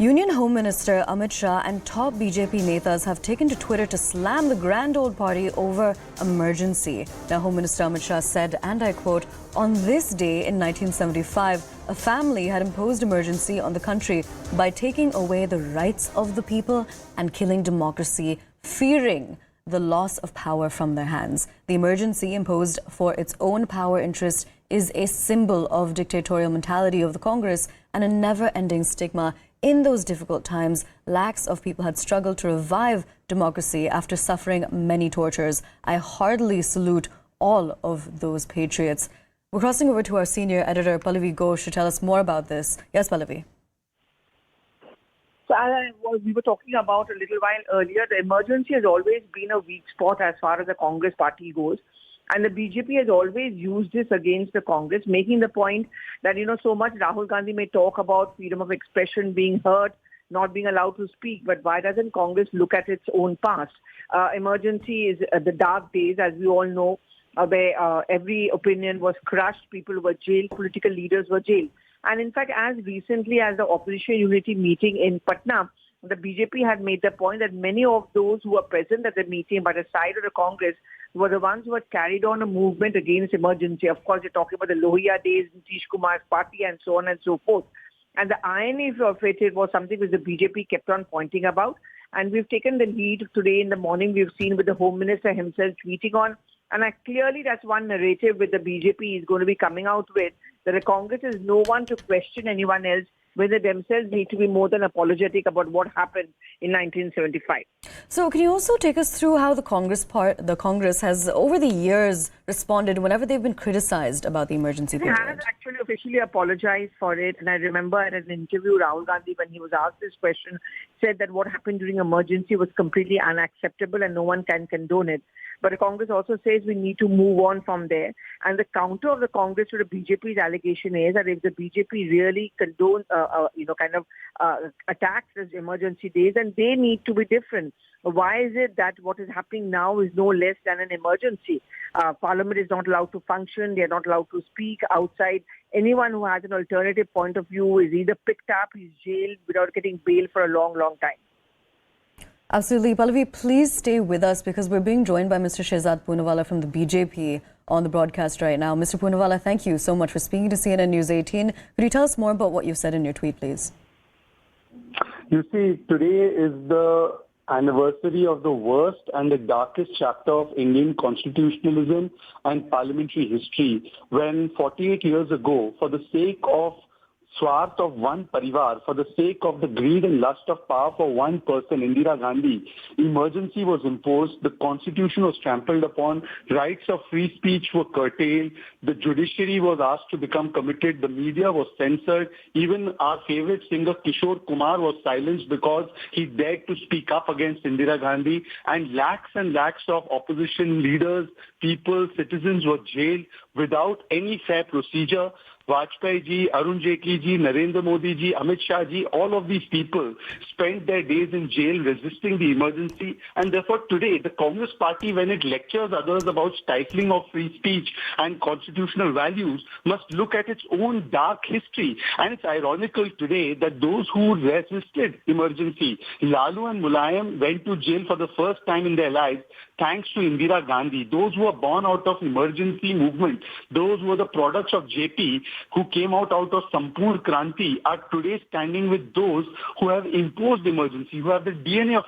Union Home Minister Amit Shah and top BJP netas have taken to Twitter to slam the grand old party over emergency. Now, Home Minister Amit Shah said, and I quote, "On this day in 1975, a family had imposed emergency on the country by taking away the rights of the people and killing democracy, fearing the loss of power from their hands. The emergency imposed for its own power interest is a symbol of dictatorial mentality of the Congress and a never-ending stigma. In those difficult times, lakhs of people had struggled to revive democracy after suffering many tortures. I heartily salute all of those patriots." We're crossing over to our senior editor, Pallavi Ghosh, to tell us more about this. Yes, Pallavi. So as we were talking about a little while earlier, the emergency has always been a weak spot as far as the Congress party goes. And the BJP has always used this against the Congress, making the point that, so much Rahul Gandhi may talk about freedom of expression being hurt, not being allowed to speak, but why doesn't Congress look at its own past? Emergency is the dark days, as we all know, where every opinion was crushed, people were jailed, political leaders were jailed. And in fact, as recently as the opposition unity meeting in Patna, the BJP had made the point that many of those who were present at the meeting by the side of the Congress were the ones who had carried on a movement against emergency. Of course, you're talking about the Lohiya days, Nitish Kumar's party, and so on and so forth. And the irony of it was something which the BJP kept on pointing about. And we've taken the lead today in the morning. We've seen with the Home Minister himself tweeting on. And clearly that's one narrative with the BJP is going to be coming out with, that the Congress is no one to question anyone else, when they themselves need to be more than apologetic about what happened in 1975. So can you also take us through how the Congress has over the years responded whenever they've been criticized about the emergency period? He has actually officially apologized for it. And I remember at an interview, Rahul Gandhi, when he was asked this question, said that what happened during emergency was completely unacceptable and no one can condone it. But the Congress also says we need to move on from there. And the counter of the Congress to the BJP's allegation is that if the BJP really condones, attacks these emergency days, then they need to be different. Why is it that what is happening now is no less than an emergency? Parliament is not allowed to function. They are not allowed to speak outside. Anyone who has an alternative point of view is either picked up, is jailed without getting bail for a long, long time. Absolutely. Pallavi, please stay with us because we're being joined by Mr. Shehzad Poonawalla from the BJP on the broadcast right now. Mr. Poonawalla, thank you so much for speaking to CNN News 18. Could you tell us more about what you said in your tweet, please? You see, today is the anniversary of the worst and the darkest chapter of Indian constitutionalism and parliamentary history, when 48 years ago, for the sake of swath of one parivar, for the sake of the greed and lust of power for one person, Indira Gandhi, emergency was imposed, the constitution was trampled upon, rights of free speech were curtailed, the judiciary was asked to become committed, the media was censored, even our favorite singer Kishore Kumar was silenced because he dared to speak up against Indira Gandhi, and lakhs of opposition leaders, people, citizens were jailed without any fair procedure. Vajpayee ji, Arun Jaitley ji, Narendra Modi ji, Amit Shah ji, all of these people spent their days in jail resisting the emergency. And therefore today, the Congress party, when it lectures others about stifling of free speech and constitutional values, must look at its own dark history. And it's ironical today that those who resisted emergency, Lalu and Mulayam, went to jail for the first time in their lives thanks to Indira Gandhi. Those who were born out of emergency movement, those who were the products of JP, who came out of Sampurna Kranti, are today standing with those who have imposed emergency, who have the DNA of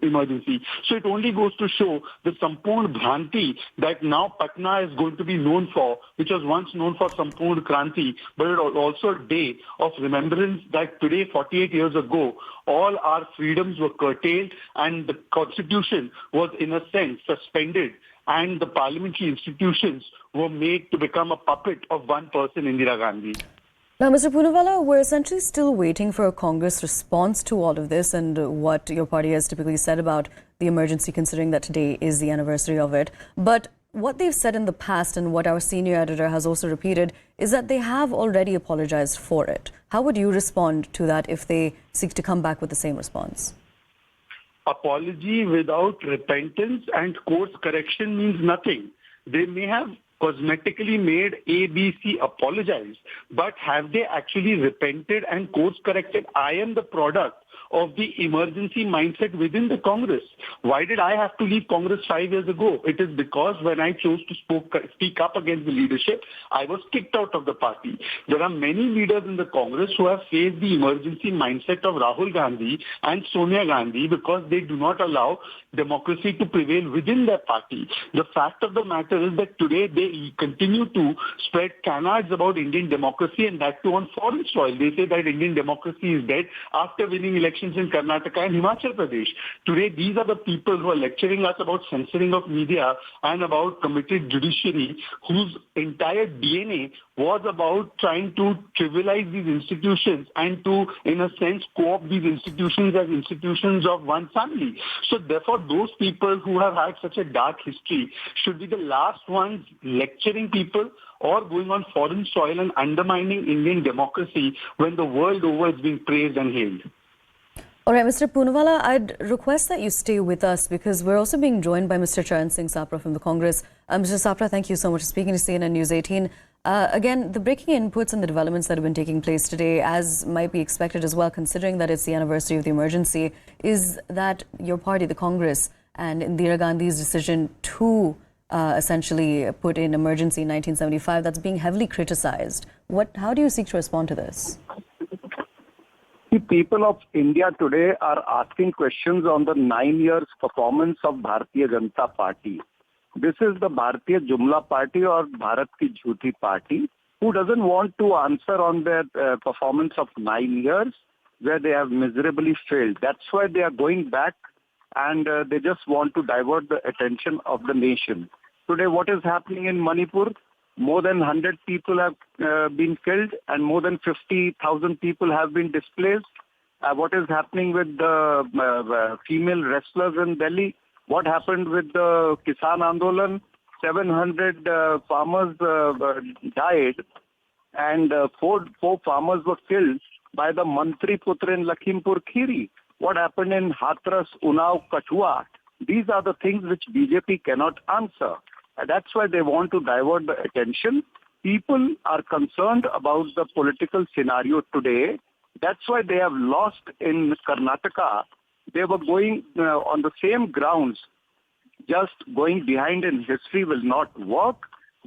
emergency. So it only goes to show the Sampurna Bhranti that now Patna is going to be known for, which was once known for Sampurna Kranti, but it was also a day of remembrance that today, 48 years ago, all our freedoms were curtailed and the constitution was in a sense suspended, and the parliamentary institutions were made to become a puppet of one person, Indira Gandhi. Now, Mr. Poonawalla, we're essentially still waiting for a Congress response to all of this and what your party has typically said about the emergency, considering that today is the anniversary of it. But what they've said in the past and what our senior editor has also repeated is that they have already apologized for it. How would you respond to that if they seek to come back with the same response? Apology without repentance and course correction means nothing. They may have cosmetically made ABC apologize, but have they actually repented and course corrected? I am the product of the emergency mindset within the Congress. Why did I have to leave Congress 5 years ago? It is because when I chose to speak up against the leadership, I was kicked out of the party. There are many leaders in the Congress who have faced the emergency mindset of Rahul Gandhi and Sonia Gandhi because they do not allow democracy to prevail within their party. The fact of the matter is that today they continue to spread canards about Indian democracy, and that too on foreign soil. They say that Indian democracy is dead after winning elections in Karnataka and Himachal Pradesh. Today, these are the people who are lecturing us about censoring of media and about committed judiciary, whose entire DNA was about trying to trivialize these institutions and to, in a sense, co-opt these institutions as institutions of one family. So therefore, those people who have had such a dark history should be the last ones lecturing people or going on foreign soil and undermining Indian democracy when the world over is being praised and hailed. All right, Mr. Poonawalla, I'd request that you stay with us because we're also being joined by Mr. Charan Singh Sapra from the Congress. Mr. Sapra, thank you so much for speaking to CNN News 18. Again, the breaking inputs and the developments that have been taking place today, as might be expected as well, considering that it's the anniversary of the emergency, is that your party, the Congress, and Indira Gandhi's decision to essentially put in emergency in 1975, that's being heavily criticized. How do you seek to respond to this? The people of India today are asking questions on the 9 years performance of Bharatiya Janata Party. This is the Bharatiya Jumla Party or Bharat Ki Jhuti Party, who doesn't want to answer on their performance of 9 years where they have miserably failed. That's why they are going back and they just want to divert the attention of the nation. Today, what is happening in Manipur? More than 100 people have been killed and more than 50,000 people have been displaced. What is happening with the female wrestlers in Delhi? What happened with the Kisan Andolan? 700 farmers died and four farmers were killed by the Mantri Putra in Lakhimpur Kheri. What happened in Hathras, Unnao, Kathua? These are the things which BJP cannot answer. And that's why they want to divert the attention. People are concerned about the political scenario today. That's why they have lost in Karnataka. They were going on the same grounds. Just going behind in history will not work.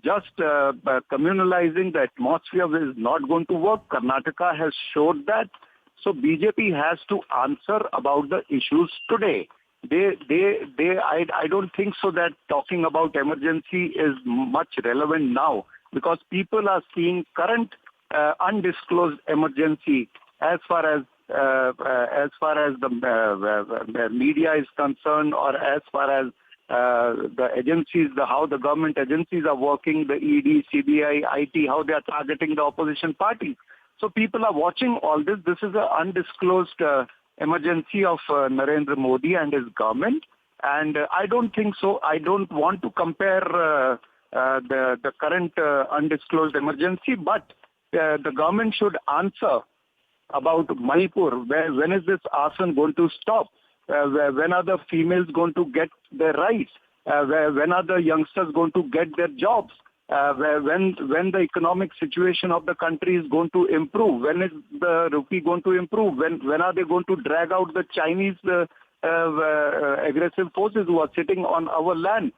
Just communalizing the atmosphere is not going to work. Karnataka has showed that. So BJP has to answer about the issues today. I don't think so that talking about emergency is much relevant now because people are seeing current undisclosed emergency as far as the media is concerned, or as far as the agencies, how the government agencies are working, the ED, CBI, IT, how they are targeting the opposition party. So people are watching all this. This is an undisclosed emergency of Narendra Modi and his government. And I don't think so. I don't want to compare the current undisclosed emergency, but the government should answer about Manipur. When is this arson going to stop? When are the females going to get their rights? When are the youngsters going to get their jobs? When the economic situation of the country is going to improve? When is the rupee going to improve? When are they going to drag out the Chinese aggressive forces who are sitting on our land?